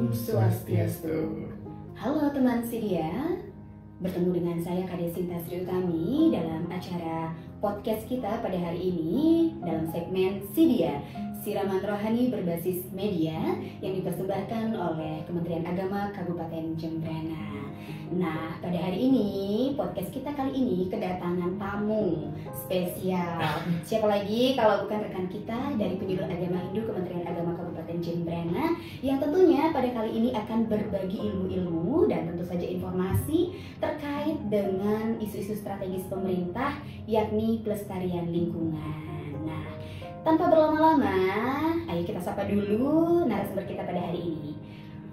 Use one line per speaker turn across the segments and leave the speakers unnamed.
Om Swastiastu. Halo teman Sidia, bertemu dengan saya Kade Sinta Sri Utami dalam acara podcast kita pada hari ini dalam segmen Sidia, Siraman Rohani berbasis media yang dipersembahkan oleh Kementerian Agama Kabupaten Jembrana. Nah, pada hari ini, podcast kita kali ini kedatangan tamu spesial. Siapa lagi kalau bukan rekan kita dari Penyuluh Agama Hindu Kementerian Agama Kabupaten Jembrana yang tentunya pada kali ini akan berbagi ilmu-ilmu dan tentu saja informasi terkait dengan isu-isu strategis pemerintah yakni pelestarian lingkungan. Nah, tanpa berlama-lama, ayo kita sapa dulu narasumber kita pada hari ini.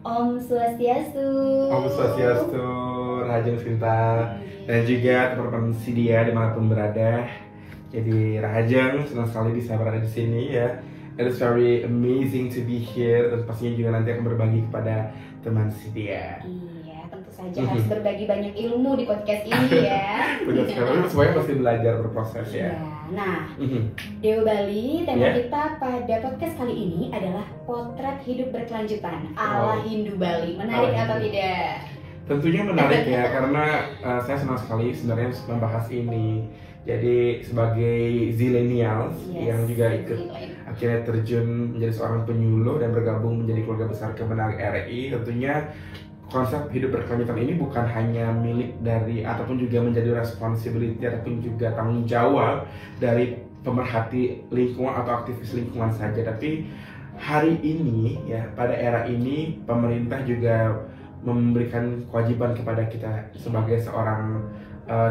Om Swastiastu.
Om Swastiastu, Rahajeng Sinta, dan juga teman-teman Sidia dimanapun berada. Jadi Rahajeng senang sekali bisa berada di sini ya. It is very amazing to be here, dan pastinya juga nanti akan berbagi kepada teman Sidia.
Iya, tentu saja harus berbagi banyak ilmu di podcast ini ya.
Benar sekali, semuanya pasti belajar berproses ya.
Nah, Dewa Bali, tema kita pada podcast kali ini adalah potret hidup berkelanjutan ala Hindu Bali. Menarik atau tidak?
Tentunya menarik ya, karena saya senang sekali sebenarnya membahas ini. Jadi sebagai zillennials yang juga ikut akhirnya terjun menjadi seorang penyuluh dan bergabung menjadi keluarga besar Kemenag RI, tentunya konsep hidup berkelanjutan ini bukan hanya milik dari ataupun juga menjadi responsibility ataupun juga tanggung jawab dari pemerhati lingkungan atau aktivis lingkungan saja, tapi hari ini ya, pada era ini pemerintah juga memberikan kewajiban kepada kita sebagai seorang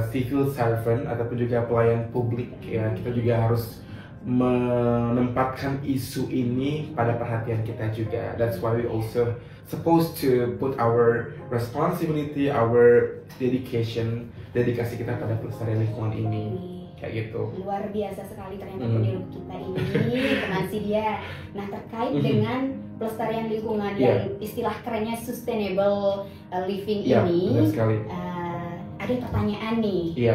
civil servant ataupun juga pelayan publik ya. Kita juga harus menempatkan isu ini pada perhatian kita juga. That's why we also supposed to put our responsibility, our dedikasi kita pada pelestarian lingkungan ini. Kayak gitu.
Luar biasa sekali ternyata penyuluh kita ini, teman Sidia. Nah, terkait dengan pelestarian lingkungan yang istilah kerennya sustainable living ini,
benar sekali.
Ada pertanyaan nih.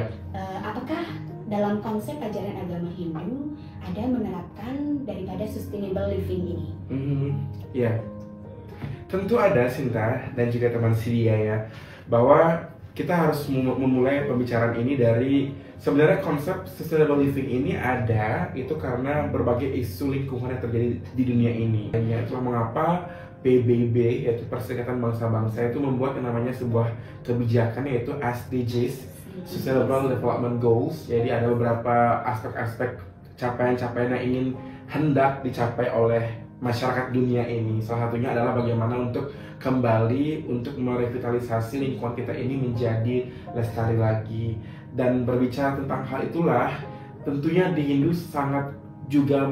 Apakah dalam konsep ajaran agama Hindu ada menerapkan daripada sustainable living ini?
Tentu ada, Sinta dan juga teman Sidia ya, bahwa kita harus memulai pembicaraan ini dari sebenarnya konsep sustainable living ini ada itu karena berbagai isu lingkungan yang terjadi di dunia ini. Dan itulah mengapa PBB, yaitu Perserikatan Bangsa-Bangsa, itu membuat yang namanya sebuah kebijakan yaitu SDGs, Sustainable Development Goals. Jadi ada beberapa aspek-aspek capaian-capaian yang ingin hendak dicapai oleh masyarakat dunia ini. Salah satunya adalah bagaimana untuk kembali untuk merevitalisasi lingkungan kita ini menjadi lestari lagi. Dan berbicara tentang hal itulah, tentunya di Hindu sangat juga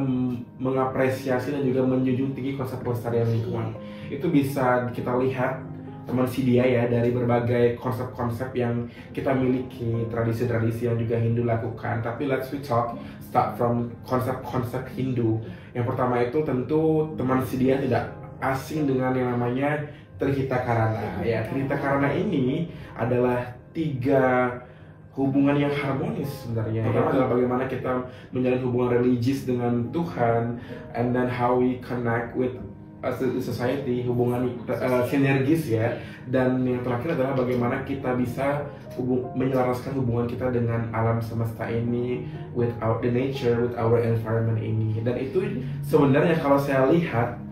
mengapresiasi dan juga menjunjung tinggi konsep pelestarian lingkungan. Itu bisa kita lihat teman Sidia ya, dari berbagai konsep-konsep yang kita miliki, tradisi-tradisi yang juga Hindu lakukan. Tapi let's we start from konsep-konsep Hindu. Yang pertama itu tentu teman Sidia tidak asing dengan yang namanya Trihita Karana. Ya, Trihita Karana ini adalah 3 hubungan yang harmonis sebenarnya. Pertama adalah bagaimana kita menjalin hubungan religius dengan Tuhan, and then how we connect with society, hubungan sinergis ya. Dan yang terakhir adalah bagaimana kita bisa menyelaraskan hubungan kita dengan alam semesta ini, with the nature, with our environment ini. Dan itu sebenarnya kalau saya lihat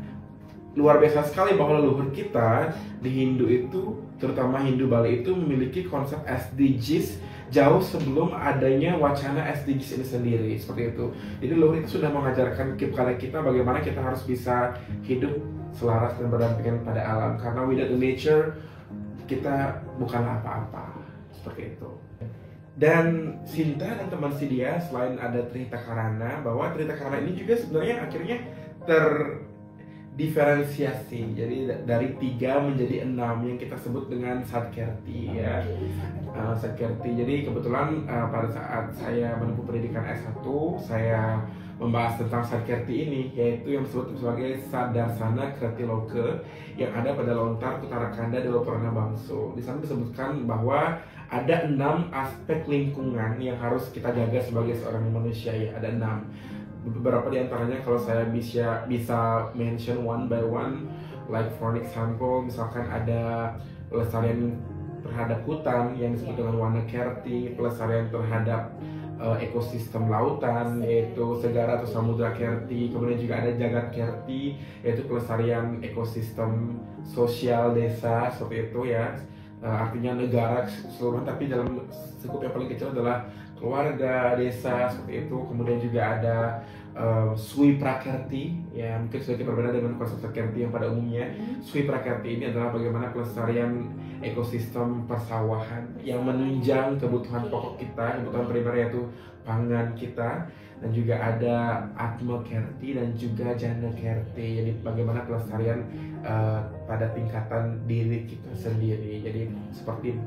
luar biasa sekali bahwa leluhur kita di Hindu itu, terutama Hindu Bali itu memiliki konsep SDGs jauh sebelum adanya wacana SDGs ini sendiri, seperti itu. Jadi leluhur itu sudah mengajarkan kepada kita bagaimana kita harus bisa hidup selaras dan berdampingan pada alam, karena without the nature kita bukanlah apa-apa, seperti itu. Dan Sinta dan teman Sidia, selain ada Trihita Karana, bahwa Trihita Karana ini juga sebenarnya akhirnya diferensiasi, jadi dari 3 menjadi 6 yang kita sebut dengan Satkirti ya. Satkirti. Jadi kebetulan pada saat saya menempuh pendidikan S1, saya membahas tentang Satkirti ini, yaitu yang disebut sebagai Sadarsana Kritiloka yang ada pada lontar Uttarakanda Dewa Purana Bangso. Di sana disebutkan bahwa ada 6 aspek lingkungan yang harus kita jaga sebagai seorang manusia ya. Ada 6. Beberapa di antaranya kalau saya bisa mention one by one, Like for example, misalkan ada pelestarian terhadap hutan yang disebut dengan Wana Kerti, pelestarian terhadap ekosistem lautan yaitu Segara atau Samudra Kerti, kemudian juga ada Jagat Kerti yaitu pelestarian ekosistem sosial desa seperti itu ya. Artinya negara keseluruhan, tapi dalam skup yang paling kecil adalah keluarga, desa seperti itu. Kemudian juga ada Sui Prakerti, ya mungkin sedikit berbeda dengan konsep Kerti yang pada umumnya. Sui Prakerti ini adalah bagaimana pelestarian ekosistem persawahan yang menunjang kebutuhan pokok kita, kebutuhan primer yaitu pangan kita. Dan juga ada Atma Kerti dan juga Jana Kerti, jadi bagaimana pelestarian pada tingkatan diri kita sendiri. Jadi seperti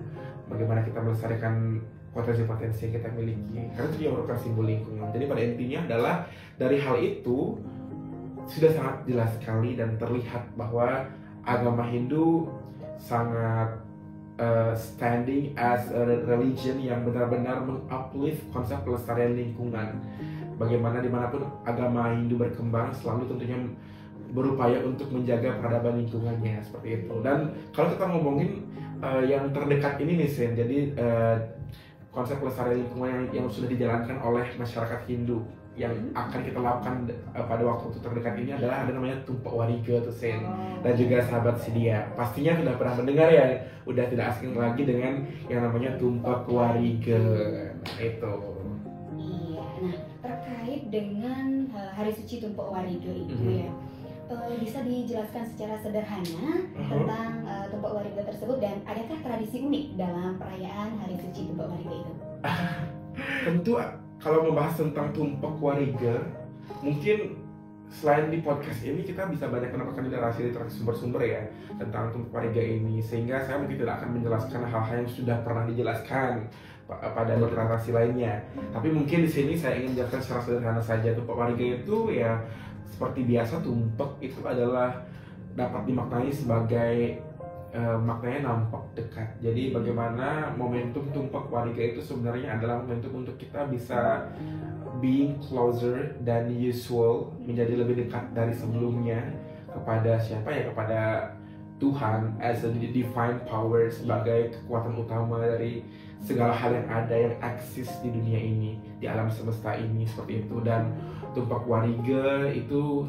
bagaimana kita melestarikan potensi-potensi yang kita miliki, karena itu juga merupakan simbol lingkungan. Jadi pada intinya adalah dari hal itu sudah sangat jelas sekali dan terlihat bahwa agama Hindu sangat standing as a religion yang benar-benar menguplift konsep pelestarian lingkungan. Bagaimana dimanapun agama Hindu berkembang selalu tentunya berupaya untuk menjaga peradaban lingkungannya seperti itu. Dan kalau kita ngomongin yang terdekat ini nih Sen, jadi konsep pelestarian lingkungan yang sudah dijalankan oleh masyarakat Hindu yang akan kita lakukan pada waktu terdekat ini adalah ada namanya Tumpak Wariga tuh Sen, dan juga sahabat Sidia pastinya sudah pernah mendengar ya, udah tidak asing lagi dengan yang namanya Tumpak Wariga. Nah itu.
Iya, nah terkait dengan hari suci Tumpak Wariga itu ya, bisa dijelaskan secara sederhana tentang Tumpak Wariga tersebut, dan adakah tradisi unik dalam perayaan hari suci Tumpak Wariga itu?
Tentu kalau membahas tentang Tumpak Wariga, mungkin selain di podcast ini kita bisa banyak mendapatkan literasi sumber-sumber ya tentang Tumpak Wariga ini, sehingga saya mungkin tidak akan menjelaskan hal-hal yang sudah pernah dijelaskan pada literasi lainnya. Tapi mungkin di sini saya ingin menjelaskan secara sederhana saja. Tumpak Wariga itu ya seperti biasa, tumpak itu adalah dapat dimaknai sebagai maknanya nampak dekat. Jadi bagaimana momentum Tumpak Wariga itu sebenarnya adalah momentum untuk kita bisa being closer than usual, menjadi lebih dekat dari sebelumnya kepada siapa ya, kepada Tuhan as a divine power, sebagai kekuatan utama dari segala hal yang ada, yang eksis di dunia ini, di alam semesta ini seperti itu. Dan Tumpak Wariga itu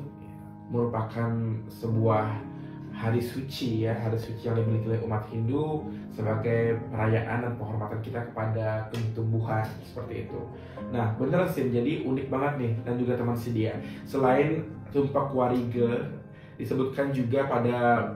merupakan sebuah hari suci ya, hari suci yang dimiliki oleh umat Hindu sebagai perayaan dan penghormatan kita kepada tumbuhan seperti itu. Nah bener sih, jadi unik banget nih, dan juga teman Sidia, selain Tumpak Wariga disebutkan juga pada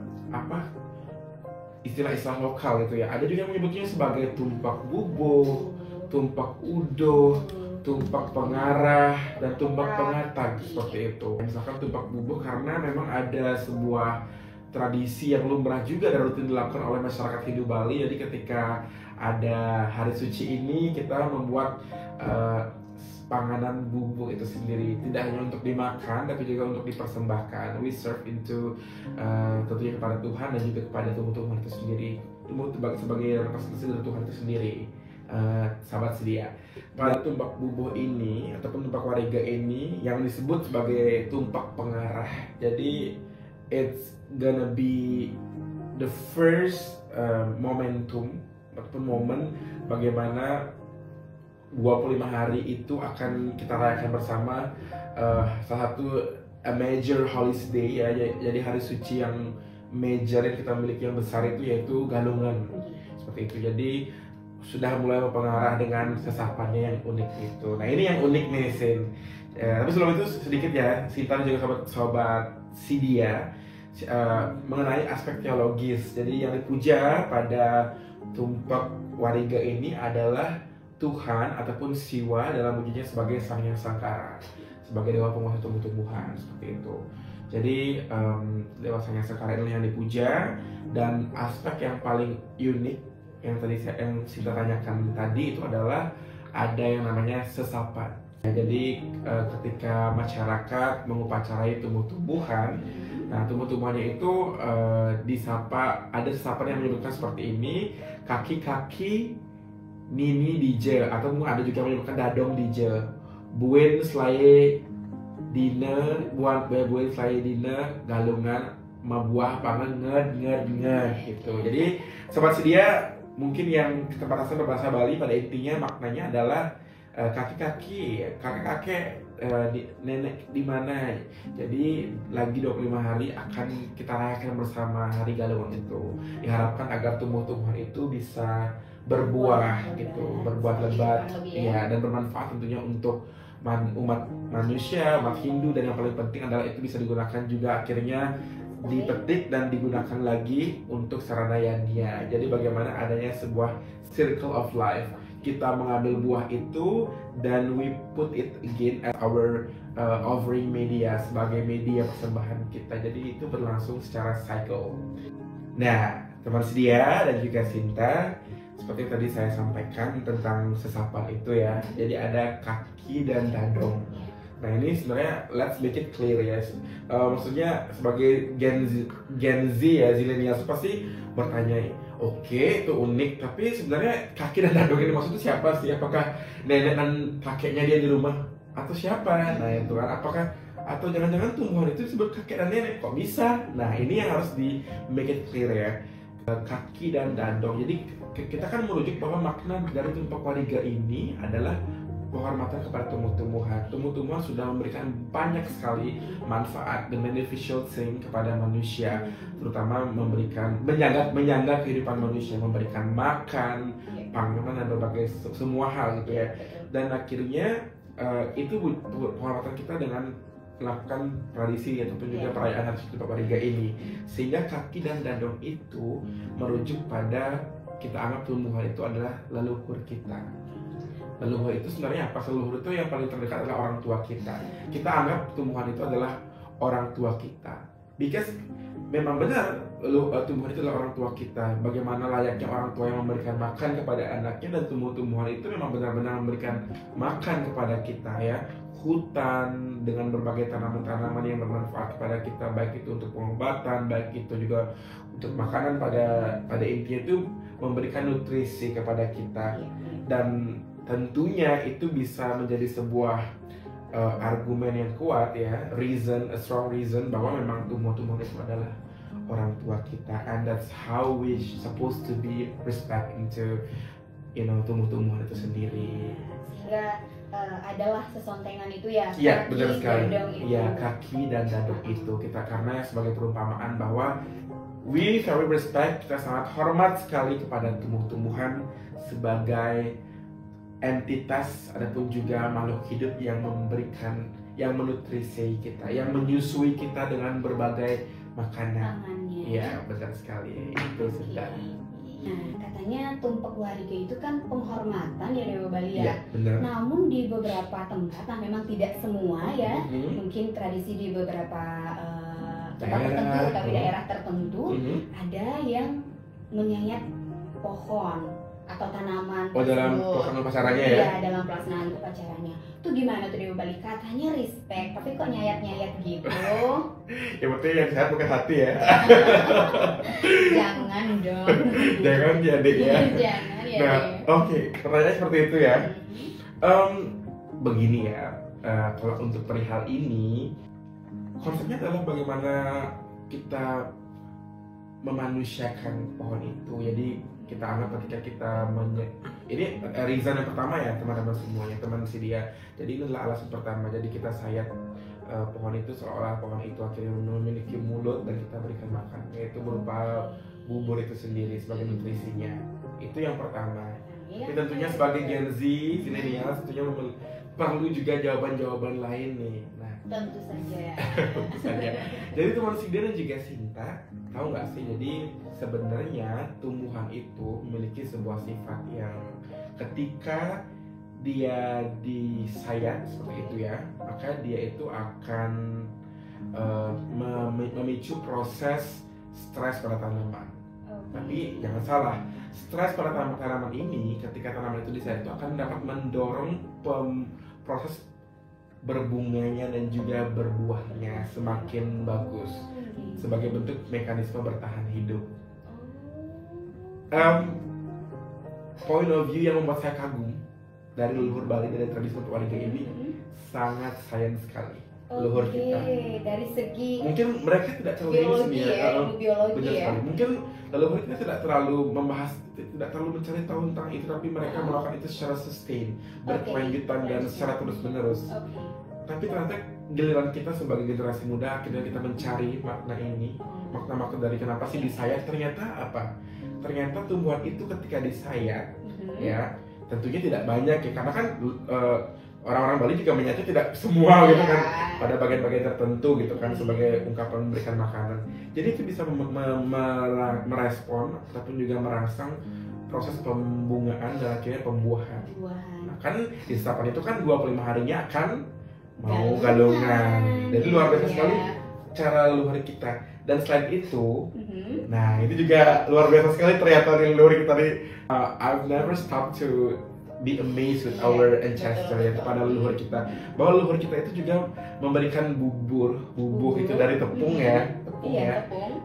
istilah-istilah lokal itu ya, ada juga yang menyebutnya sebagai Tumpak Bubo, Tumpak Udo, Tumpak Pengarah, dan Tumpak Pengatag seperti itu. Misalkan Tumpak Bubo karena memang ada sebuah tradisi yang lumrah juga dan rutin dilakukan oleh masyarakat Hindu Bali. Jadi ketika ada hari suci ini, kita membuat panganan bubuk itu sendiri, tidak hanya untuk dimakan tapi juga untuk dipersembahkan. We serve into tentunya kepada Tuhan dan juga kepada tumbuh-tumbuhan itu sendiri, sebagai representasi dari Tuhan itu sendiri. Sahabat Sidia, pada Tumpak Bubuh ini ataupun Tumpak Wariga ini yang disebut sebagai Tumpak Pengarah. Jadi it's gonna be the first momentum ataupun momen bagaimana 25 hari itu akan kita rayakan bersama, salah satu a major holiday ya, jadi hari suci yang major yang kita miliki yang besar itu yaitu Galungan seperti itu. Jadi sudah mulai mempengaruhi dengan sesapannya yang unik itu. Nah ini yang unik nih Sin. Tapi sebelum itu sedikit ya, Sinta dan juga sobat Sidia mengenai aspek teologis. Jadi yang dipuja pada Tumpak Wariga ini adalah Tuhan ataupun Siwa dalam wujudnya sebagai Sang Hyang Sangkara, sebagai dewa penguasa tumbuh-tumbuhan seperti itu. Jadi dewa Sang Hyang Sangkara ini yang dipuja, dan aspek yang paling unik yang tadi yang Sinta tanyakan tadi itu adalah ada yang namanya sesapan. Jadi ketika masyarakat mengupacarai tumbuh-tumbuhan, nah tumbuh-tumbuhannya itu disapa, ada sesapan yang menyebutkan seperti ini, kaki-kaki nini dije, atau ada juga yang menyebutkan dadong dije, buen selaye dina, buen selaye dina galungan buah banget gitu. Jadi sobat sedia, mungkin yang ke tempat asal berbahasa Bali pada intinya maknanya adalah kakek-kakek, nenek di mana. Jadi lagi 25 hari akan kita rayakan bersama hari Galungan itu. Diharapkan agar tumbuh-tumbuhan itu bisa berbuah gitu, berbuah lebat, ya, dan bermanfaat tentunya untuk umat manusia, umat Hindu, dan yang paling penting adalah itu bisa digunakan juga akhirnya dipetik dan digunakan lagi untuk sarana yadinya. Jadi bagaimana adanya sebuah circle of life. Kita mengambil buah itu dan we put it again as our offering media, sebagai media persembahan kita. Jadi itu berlangsung secara cycle. Nah, teman sedia dan juga Sinta, seperti tadi saya sampaikan tentang sesapan itu ya. Jadi ada kaki dan dadong. Nah ini sebenarnya let's make it clear ya. Maksudnya sebagai Gen Z ya, zillennials pasti bertanya, oke, itu unik, tapi sebenarnya kaki dan dadong ini maksudnya siapa sih? Apakah nenek dan kakeknya dia di rumah atau siapa? Nah itu kan, apakah atau jangan-jangan tumbuhan itu disebut kakek dan nenek, kok bisa? Nah ini yang harus di make it clear ya. Kaki dan dadong. Jadi kita kan merujuk bahwa makna dari tumpak wariga ini adalah penghormatan kepada tumbuh-tumbuhan. Tumbuh-tumbuhan sudah memberikan banyak sekali manfaat dan beneficial thing kepada manusia, terutama menjaga kehidupan manusia, memberikan makan, panganan dan berbagai semua hal gitu ya. Dan akhirnya itu penghormatan kita dengan melakukan tradisi ataupun juga perayaan Hari Tumpak Wariga ini, sehingga kaki dan dadong itu merujuk pada kita anggap tumbuhan itu adalah leluhur kita. Leluhur itu sebenarnya apa? Leluhur itu yang paling terdekat adalah orang tua kita. Kita anggap tumbuhan itu adalah orang tua kita. Because memang benar tumbuhan itu adalah orang tua kita. Bagaimana layaknya orang tua yang memberikan makan kepada anaknya, dan tumbuh-tumbuhan itu memang benar-benar memberikan makan kepada kita ya. Hutan dengan berbagai tanaman-tanaman yang bermanfaat kepada kita, baik itu untuk pengobatan, baik itu juga untuk makanan, pada intinya itu memberikan nutrisi kepada kita. Dan tentunya itu bisa menjadi sebuah argumen yang kuat ya, a strong reason bahwa memang tumbuh-tumbuhan itu adalah orang tua kita, and that's how we supposed to be respecting to tumbuh-tumbuhan itu sendiri.
Sehingga adalah sesontengan itu ya.
Iya, benar sekali.
Iya,
kaki dan dadong itu kita, karena sebagai perumpamaan bahwa we very respect, kita sangat hormat sekali kepada tumbuh-tumbuhan sebagai entitas ataupun juga makhluk hidup yang memberikan, yang menutrisi kita, yang menyusui kita dengan berbagai makanan. Iya, benar sekali. Itu sudah.
Nah, katanya tumpak wariga itu kan penghormatan ya Dewa Bali ya.
Iya, benar.
Namun di beberapa tempat, nah memang tidak semua ya, mungkin tradisi di beberapa tempat tertentu, tapi daerah tertentu ada yang menyayat pohon atau tanaman
dalam pelaksanaan upacaranya ya?
Iya, dalam pelaksanaan upacaranya. Itu gimana tuh Dewa Bali? Katanya respect, tapi kok nyayat-nyayat gitu?
Ya berarti yang sehat bukan hati ya.
Jangan dong.
Jangan jadi ya.
Jangan ya.
Nah, oke, pertanyaan seperti itu ya. Begini ya, kalau untuk perihal ini, konsepnya adalah bagaimana kita memanusiakan pohon itu. Jadi kita anggap ketika kita ini reason yang pertama ya teman-teman semuanya, teman sedia. Jadi ini adalah alasan pertama. Jadi kita sayat pohon itu seolah pohon itu akhirnya memiliki mulut dan kita berikan makan, yaitu berupa bubur itu sendiri sebagai nutrisinya. Itu yang pertama. Tapi tentunya sebagai Gen Z, millennials tentunya perlu juga jawaban-jawaban lain nih. Nah,
tentu saja.
tentu saja. Jadi teman Sidia dan juga Sinta, tahu nggak sih? Jadi sebenarnya tumbuhan itu memiliki sebuah sifat yang ketika dia disayat seperti itu ya, maka dia itu akan memicu proses stres pada tanaman. Tapi jangan salah, stres pada tanaman ini ketika tanaman itu disayat itu akan dapat mendorong proses berbunganya dan juga berbuahnya semakin bagus sebagai bentuk mekanisme bertahan hidup. Point of view yang membuat saya kagum dari leluhur Bali, dari tradisi Tumpak Wariga ini sangat sains sekali. leluhur kita.
Dari segi
Mungkin mereka tidak terlalu
biologi ya, ilmu biologi
benar
ya.
sekali. Mungkin leluhur kita tidak terlalu membahas, tidak terlalu mencari tahu tentang itu, tapi mereka melakukan itu secara sustain, berkelanjutan dan secara terus menerus. Tapi ternyata giliran kita sebagai generasi muda akhirnya kita mencari makna ini, makna-makna dari kenapa sih disayat. Ternyata apa? Ternyata tumbuhan itu ketika disayat, ya tentunya tidak banyak ya, karena kan orang-orang Bali juga menyayat tidak semua gitu kan, pada bagian-bagian tertentu gitu kan, sebagai ungkapan memberikan makanan. Jadi itu bisa merespon ataupun juga merangsang proses pembungaan dan akhirnya pembuahan. Nah, kan di setapan itu kan 25 harinya akan mau galungan. Jadi luar biasa sekali cara leluhur kita. Dan selain itu, nah itu juga luar biasa sekali ternyata leluhur kita nih. I've never stopped to be amazed with our ancestor, ya, kepada leluhur kita, bahwa leluhur kita itu juga memberikan bubur itu dari tepung ya,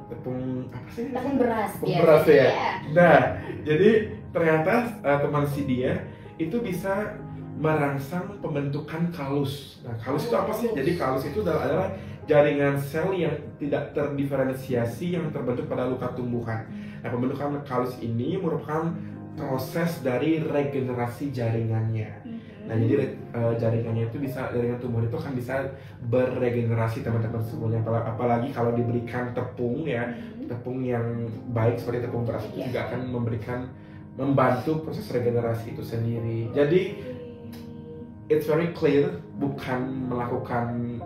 tepung apa sih?
Tepung beras.
Tepung beras ya. Nah, jadi ternyata teman Sidia itu bisa merangsang pembentukan kalus. Nah, kalus itu apa sih? Jadi kalus itu adalah jaringan sel yang tidak terdiferensiasi yang terbentuk pada luka tumbuhan. Nah, pembentukan kalus ini merupakan proses dari regenerasi jaringannya. Nah, jadi jaringannya itu bisa, jaringan tumbuhan itu akan bisa beregenerasi teman-teman semuanya. Apalagi kalau diberikan tepung ya, tepung yang baik seperti tepung beras itu juga akan membantu proses regenerasi itu sendiri. Jadi it's very clear, bukan melakukan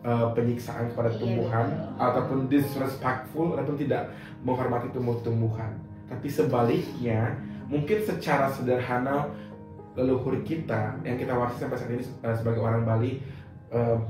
penyiksaan kepada tumbuhan ataupun disrespectful ataupun tidak menghormati tumbuh-tumbuhan. Tapi sebaliknya, mungkin secara sederhana leluhur kita yang kita warisi sampai saat ini sebagai orang Bali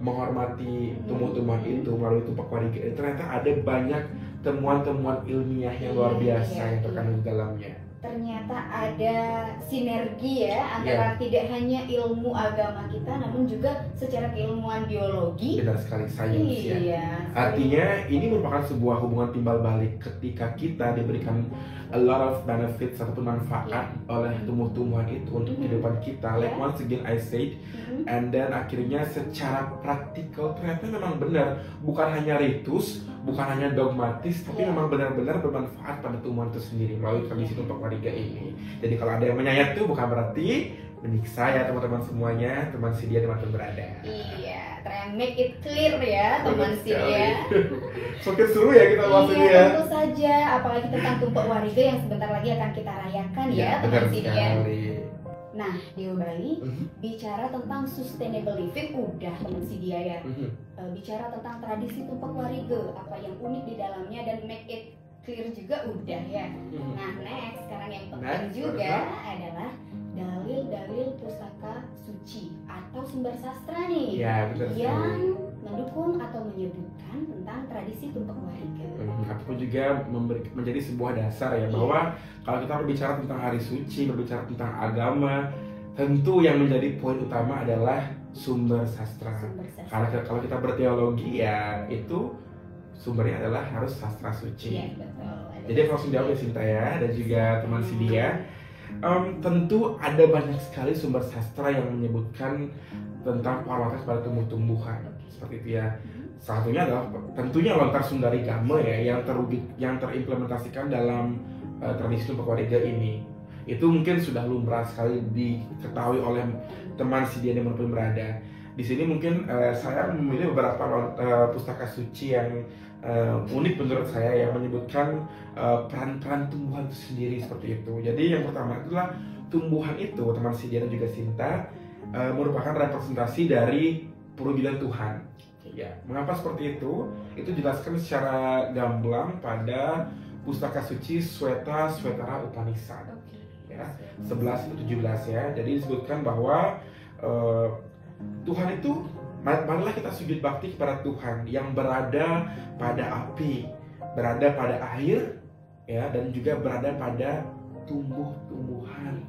menghormati tumbuh-tumbuhan itu melalui tumpak warige. Ternyata ada banyak temuan-temuan ilmiah yang luar biasa yang terkandung di dalamnya.
Ternyata ada sinergi ya antara tidak hanya ilmu agama kita, namun juga secara keilmuan biologi.
Benar sekali, sains ya. Artinya ini merupakan sebuah hubungan timbal balik ketika kita diberikan a lot of benefits ataupun manfaat oleh tumbuh-tumbuhan itu untuk kehidupan kita. Like once again I said, and then akhirnya secara praktikal ternyata memang benar, bukan hanya ritus, bukan hanya dogmatis, tapi memang benar-benar bermanfaat pada tumbuhan itu sendiri melalui tradisi tumpak warga ini. Jadi kalau ada yang menyayat itu bukan berarti menyiksa ya teman-teman semuanya, teman Sidia dimanapun berada.
Iya, ternyata make it clear ya teman Sidia.
Semakin seru ya kita bahas ini ya.
Tentu saja, apalagi tentang tumpak warga yang sebentar lagi akan kita rayakan ya teman Sidia. Nah, di Bali bicara tentang sustainable living udah teman Sidia ya. Bicara tentang tradisi tumpak warga, apa yang unik di dalamnya dan make it clear juga udah ya. Nah, next sekarang yang penting juga adalah dalil-dalil pusaka suci atau sumber sastra nih yang mendukung atau menyebutkan tentang tradisi tumpak warga.
Ataupun juga menjadi sebuah dasar ya, bahwa kalau kita berbicara tentang hari suci, berbicara tentang agama, tentu yang menjadi poin utama adalah sumber sastra. Karena kalau kita berteologi ya itu sumbernya adalah harus sastra suci.
Iya, betul.
Jadi langsung jawab ya Sinta ya, dan juga teman Sidia. Tentu ada banyak sekali sumber sastra yang menyebutkan tentang penghormatan kepada tumbuh-tumbuhan seperti itu ya. Salah satunya adalah tentunya Lontar Sundari Game ya, yang terimplementasikan dalam tradisi tumpak warga ini. Itu mungkin sudah lumrah sekali diketahui oleh teman Sidia dimanapun berada. Di sini mungkin saya memilih beberapa pustaka suci yang unik menurut saya, yang menyebutkan peran-peran tumbuhan itu sendiri seperti itu. Jadi yang pertama adalah tumbuhan itu, teman Sidia dan juga Sinta, merupakan representasi dari perwujudan Tuhan. Ya, mengapa seperti itu? Itu dijelaskan secara gamblang pada pustaka suci Swetara Upanishad. Ya, 11-17 ya. Jadi disebutkan bahwa Tuhan itu, marilah kita sujud bakti kepada Tuhan yang berada pada api, berada pada air, ya, dan juga berada pada tumbuh-tumbuhan.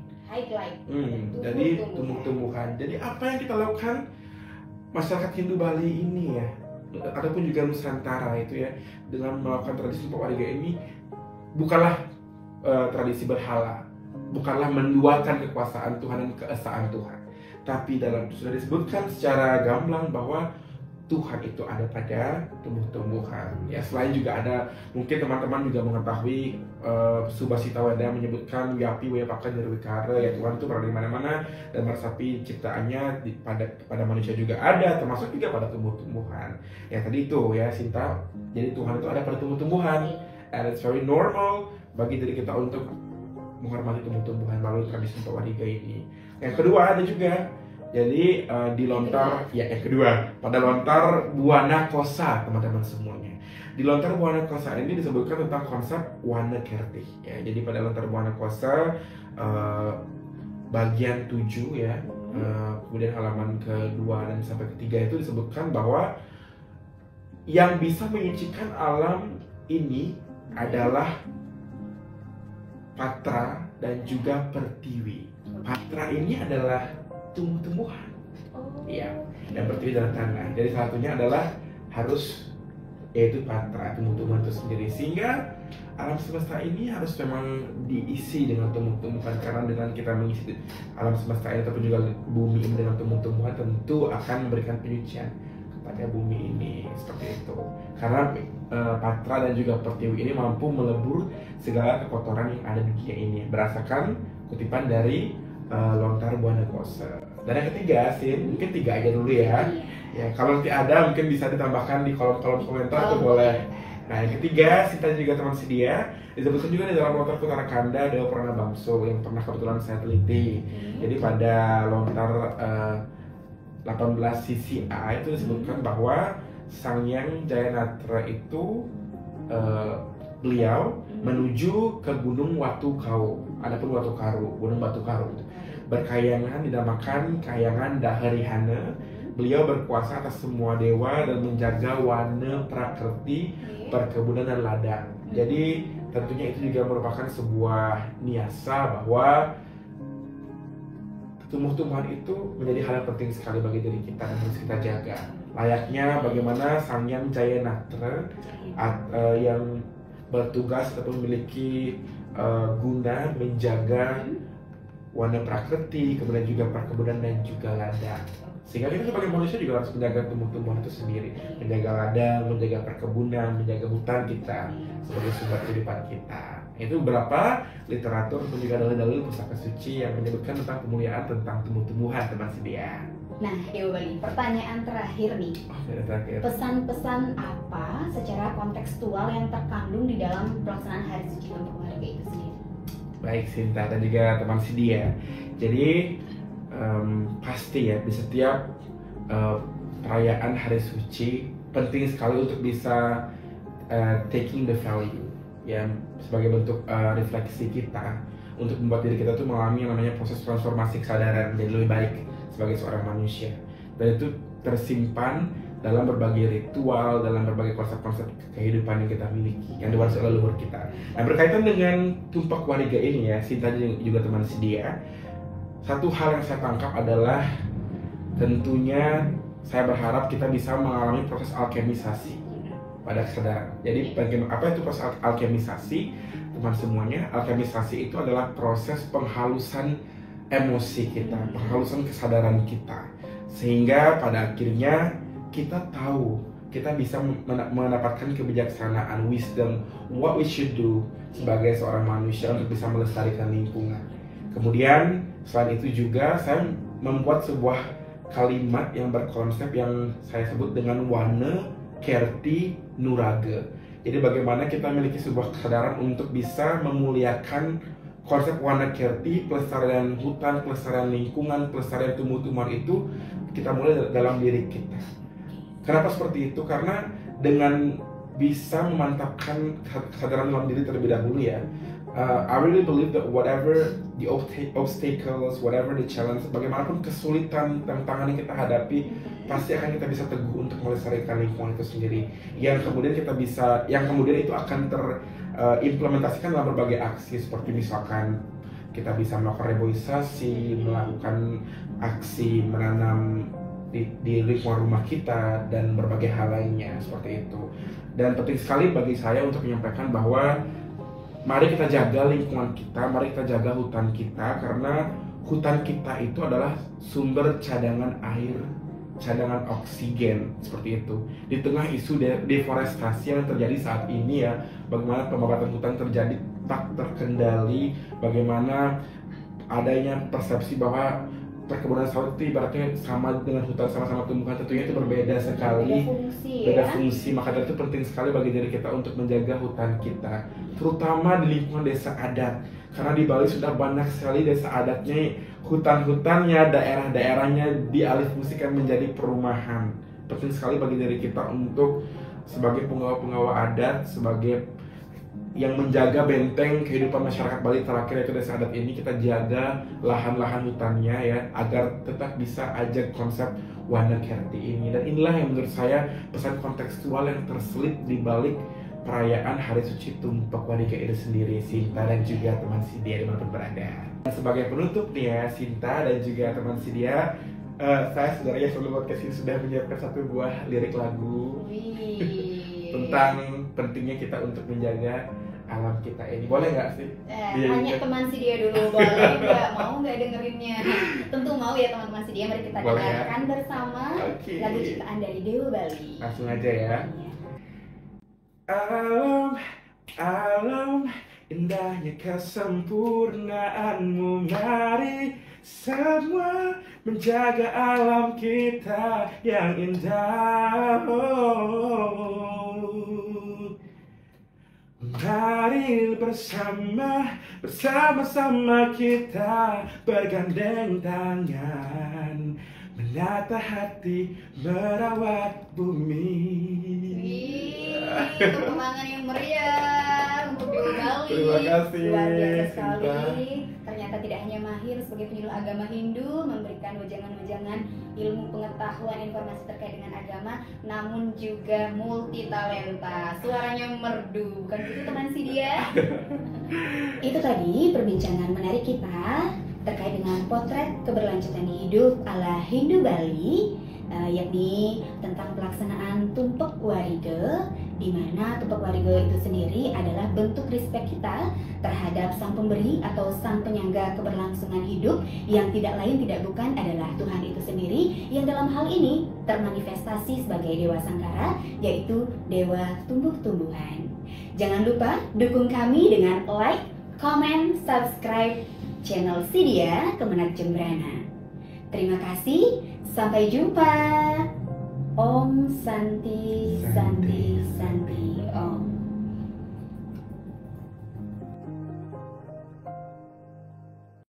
Jadi tumbuh-tumbuhan. Jadi apa yang kita lakukan masyarakat Hindu Bali ini ya, ataupun juga Nusantara itu ya, dengan melakukan tradisi tumpak warga ini, bukanlah tradisi berhala, bukanlah menduakan kekuasaan Tuhan dan keesaan Tuhan. Tapi sudah disebutkan secara gamblang bahwa Tuhan itu ada pada tumbuh-tumbuhan. Ya, selain juga ada, mungkin teman-teman juga mengetahui Subhasita Weda menyebutkan Yapi Wepakan Nirwikara, ya Tuhan itu berada di mana-mana dan meresapi ciptaannya pada manusia juga ada, termasuk juga pada tumbuh-tumbuhan. Ya tadi itu ya Sinta, jadi Tuhan itu ada pada tumbuh-tumbuhan, and it's very normal bagi diri kita untuk menghormati tumbuh-tumbuhan melalui tradisi Wariga ini. Yang kedua ada juga, jadi di lontar ya yang kedua pada lontar Buana Kosa teman-teman semuanya. Di lontar Buana Kosa ini disebutkan tentang konsep Wana Kerti ya. Jadi pada lontar Buana Kosa bagian 7 ya, kemudian halaman kedua dan sampai ketiga itu disebutkan bahwa yang bisa menyucikan alam ini adalah Patra dan juga Pertiwi. Patra ini adalah tumbuh-tumbuhan, iya, dan Pertiwi adalah tanah. Jadi salah satunya adalah harus yaitu Patra, tumbuh-tumbuhan itu sendiri. Sehingga alam semesta ini harus memang diisi dengan tumbuh-tumbuhan, karena dengan kita mengisi alam semesta ini ataupun juga bumi ini dengan tumbuh-tumbuhan tentu akan memberikan penyucian kepada bumi ini seperti itu. Karena Patra dan juga Pertiwi ini mampu melebur segala kekotoran yang ada di dunia ini. Berdasarkan kutipan dari lontar Buana Kosa. Dan yang ketiga sih, mungkin 3 aja dulu ya. Ya kalau nanti ada mungkin bisa ditambahkan di kolom-kolom komentar tuh boleh. Nah yang ketiga, Sinta juga teman sedia, disebutkan juga di dalam lontar Kutara Kanda Dewa Purana Bangso yang pernah kebetulan saya teliti. Jadi pada lontar 18 sisi A itu disebutkan bahwa Sang Hyang Jayanatra itu beliau menuju ke Gunung Watu Kau, adapun Watu Karu, Gunung Batu Karu. Berkayangan dinamakan Kayangan Daharihana. Beliau berkuasa atas semua dewa dan menjaga wana prakerti, perkebunan dan ladang. Jadi tentunya itu juga merupakan sebuah niasa bahwa tumbuh-tumbuhan itu menjadi hal yang penting sekali bagi diri kita dan harus kita jaga. Layaknya bagaimana Sang Hyang Jayanatra yang bertugas atau memiliki guna menjaga wana prakriti, kemudian juga perkebunan dan juga ladang. Sehingga kita sebagai manusia juga harus menjaga tumbuh-tumbuhan itu sendiri, menjaga ladang, menjaga perkebunan, menjaga hutan kita sebagai sumber kehidupan kita. Itu beberapa literatur dan juga dalil-dalil pusaka suci yang menyebutkan tentang kemuliaan tentang tumbuh-tumbuhan, teman sedia.
Nah, Ibu Bali, pertanyaan terakhir nih. Pesan-pesan apa secara kontekstual yang terkandung di dalam pelaksanaan Hari Suci Tumpuk Warga itu sendiri?
Baik Sinta dan juga teman sedia. Jadi pasti ya di setiap perayaan Hari Suci penting sekali untuk bisa taking the value ya, sebagai bentuk refleksi kita untuk membuat diri kita tuh mengalami yang namanya proses transformasi kesadaran menjadi lebih baik sebagai seorang manusia. Dan itu tersimpan dalam berbagai ritual, dalam berbagai konsep-konsep kehidupan yang kita miliki, yang diwarisi oleh leluhur kita. Nah, berkaitan dengan Tumpak Wariga ini ya, Sinta juga teman sedia, satu hal yang saya tangkap adalah tentunya saya berharap kita bisa mengalami proses alkemisasi pada kesadaran. Jadi apa itu proses alkemisasi? Teman semuanya, alkemisasi itu adalah proses penghalusan emosi kita, penghalusan kesadaran kita, sehingga pada akhirnya kita tahu, kita bisa mendapatkan kebijaksanaan, wisdom, what we should do sebagai seorang manusia untuk bisa melestarikan lingkungan. Kemudian selain itu juga saya membuat sebuah kalimat yang berkonsep yang saya sebut dengan Wana Kerti Nuraga. Jadi bagaimana kita memiliki sebuah kesadaran untuk bisa memuliakan konsep Wana Kerti, pelestarian hutan, pelestarian lingkungan, pelestarian tumbuh-tumbuhan itu kita mulai dalam diri kita. Kenapa seperti itu? Karena dengan bisa memantapkan kesadaran dalam diri terlebih dahulu ya, I really believe that whatever the obstacles, whatever the challenge, bagaimanapun kesulitan, tantangan yang kita hadapi, pasti akan kita bisa teguh untuk melestarikan lingkungan itu sendiri. Yang kemudian itu akan terimplementasikan dalam berbagai aksi, seperti misalkan kita bisa melakukan reboisasi, melakukan aksi menanam di lingkungan rumah kita dan berbagai hal lainnya seperti itu. Dan penting sekali bagi saya untuk menyampaikan bahwa mari kita jaga lingkungan kita, mari kita jaga hutan kita, karena hutan kita itu adalah sumber cadangan air cadangan oksigen seperti itu. Di tengah isu deforestasi yang terjadi saat ini ya, bagaimana pembakaran hutan terjadi tak terkendali, bagaimana adanya persepsi bahwa perkebunan sawit itu ibaratnya sama dengan hutan sama-sama tumbuhan, tentunya itu berbeda sekali, beda fungsi. Maka dari itu penting sekali bagi diri kita untuk menjaga hutan kita, terutama di lingkungan desa adat. Karena di Bali sudah banyak sekali desa adatnya, hutan-hutannya, daerah-daerahnya dialihfungsikan menjadi perumahan. Penting sekali bagi diri kita untuk sebagai penggawa-penggawa adat, sebagai yang menjaga benteng kehidupan masyarakat Bali terakhir yaitu desa adat ini, kita jaga lahan-lahan hutannya ya, agar tetap bisa ajak konsep Wanakerti ini. Dan inilah yang menurut saya pesan kontekstual yang terselip di balik perayaan Hari Suci Tumpak Wadika itu sendiri, Sinta dan juga teman Sidia dimanapun berada. Dan sebagai penutup nih ya, Sinta dan juga teman Sidia, saya sebenarnya sebelum podcast ini sudah menyiapkan satu buah lirik lagu tentang pentingnya kita untuk menjaga alam kita ini. Boleh nggak sih?
Tanya teman Sidia dulu, boleh nggak? Mau nggak dengerinnya? Tentu mau ya teman-teman Sidia. Mari kita dengarkan bersama lagu ciptaan dari Dewa Bali.
Langsung aja ya. Alam, alam, indahnya kesempurnaanmu, mari semua menjaga alam kita yang indah. Mari bersama-sama kita bergandeng tangan, menata hati, merawat bumi.
Perkembangan yang meriah untuk Dewa Bali.
Terima kasih.
Luar biasa sekali. Ternyata tidak hanya mahir sebagai penyuluh agama Hindu, memberikan wejangan-wejangan ilmu pengetahuan informasi terkait dengan agama, namun juga multi talenta. Suaranya merdu, bukan begitu teman Sidia? Itu tadi perbincangan menarik kita terkait dengan potret keberlanjutan hidup ala Hindu Bali, yakni tentang pelaksanaan Tumpak Warige, di mana Tumpak Warige itu sendiri adalah bentuk respek kita terhadap sang pemberi atau sang penyangga keberlangsungan hidup, yang tidak lain tidak bukan adalah Tuhan itu sendiri, yang dalam hal ini termanifestasi sebagai Dewa Sangkara, yaitu Dewa Tumbuh-tumbuhan. Jangan lupa dukung kami dengan like, comment, subscribe channel Sidia Kemenak Jembrana. Terima kasih, sampai jumpa. Om Santi Santi Santi Om.